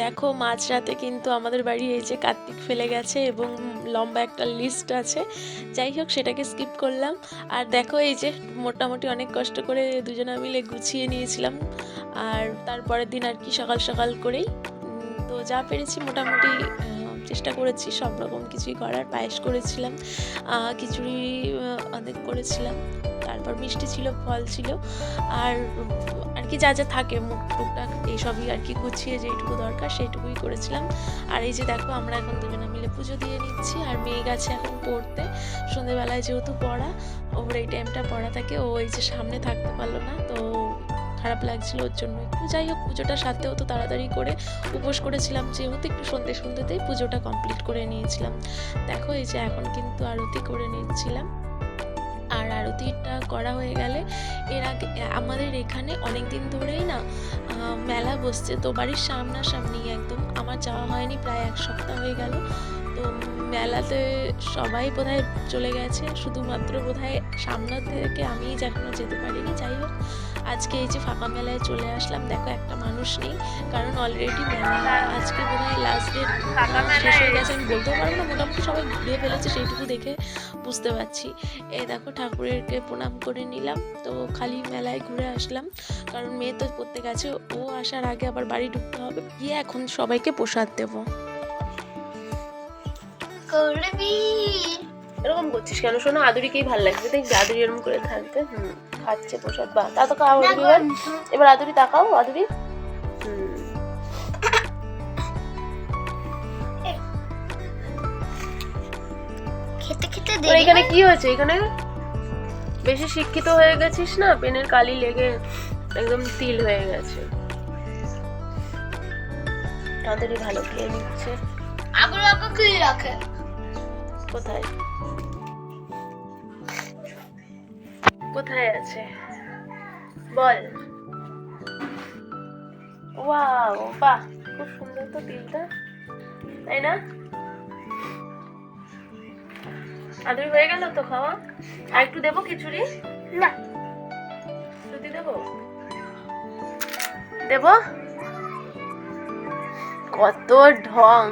দেখো মাঝরাতে কিন্তু আমাদের বাড়ি এই যে কার্তিক ফেলে গেছে এবং লম্বা একটা লিস্ট আছে। যাই হোক সেটাকে স্কিপ করলাম। আর দেখো এই যে মোটামুটি অনেক কষ্ট করে দুজনে মিলে গুছিয়ে নিয়েছিলাম। আর তারপরের দিন আর কি সকাল সকাল করেই তো যা পেরেছি মোটামুটি চেষ্টা করেছি সব রকম কিছুই করার। পায়েস করেছিলাম, খিচুড়ি অনেক করেছিলাম, তারপর মিষ্টি ছিল, ফল ছিল, আর আর কি যা যা থাকে মুখ টুকটাক এইসবই আর কি গুছিয়ে যেইটুকু দরকার সেইটুকুই করেছিলাম। আর এই যে দেখো আমরা এখন দুজনে মিলে পুজো দিয়ে নিচ্ছি। আর মেয়ে গেছে এখন পড়তে, সন্ধেবেলায় যেহেতু পড়া, ওর এই টাইমটা পড়া থাকে, ও এই যে সামনে থাকতে পারলো না, তো খারাপ লাগছিল ওর জন্য একটু। যাই হোক পুজোটা সারতে হতো তাড়াতাড়ি করে, উপোস করেছিলাম যেহেতু, একটু সন্ধ্যেতেই পুজোটা কমপ্লিট করে নিয়েছিলাম। দেখো এই যে এখন কিন্তু আরতি করে নিচ্ছিলাম। আর আরতিটা করা হয়ে গেলে এর আগে আমাদের এখানে অনেক দিন ধরেই না মেলা বসছে, তো বাড়ির সামনাসামনি একদম। আমার যাওয়া হয়নি প্রায় 1 সপ্তাহ হয়ে গেল। তো মেলাতে সবাই বোধহয় চলে গেছে, শুধুমাত্র বোধহয় সামনে থেকে আমিই এখনো যেতে পারিনি। যাই হোক আজকে এই যে ফাঁকা মেলায় চলে আসলাম। দেখো একটা মানুষ নেই, কারণ অলরেডি মেলা আজকে বোধহয় লাস্ট ডেট শেষ হয়ে গেছে। আমি বলতেও পারবো না, মোটামুটি সবাই ঘুরে ফেলেছে সেইটুকু দেখে বুঝতে পারছি। এই দেখো ঠাকুরেরকে প্রণাম করে নিলাম, তো খালি মেলায় ঘুরে আসলাম, কারণ মেয়ে তো পড়তে গেছে, ও আসার আগে আবার বাড়ি ঢুকতে হবে, গিয়ে এখন সবাইকে প্রসাদ দেবো। এরকম করছিস কেন শোনো? আদুরিকেই ভালো লাগবে, দেখবি আদুরি এরকম করে থাকবে। খাচ্ছে প্রসাদ, বা তা তো খাও। এবার আদুরি তাকাও, আদুরি খেতে খেতে এখানে কি হয়েছে? এখানে বেশি শিক্ষিত হয়ে গেছিস না, পেনের কালি লেগে একদম তিল হয়ে গেছে। আদুরি ভালো খেয়ে নিচ্ছে। আগুলো কি রাখে কোথায় কোথায় আছে বল। ওয়াও, বাহ, খুব সুন্দর তো তিলটা, তাই না? আদুরি হয়ে গেল তো খাওয়া? আর একটু দেবো খিচুড়ি? না, সত্যি দেবো? দেবো? কত ঢং!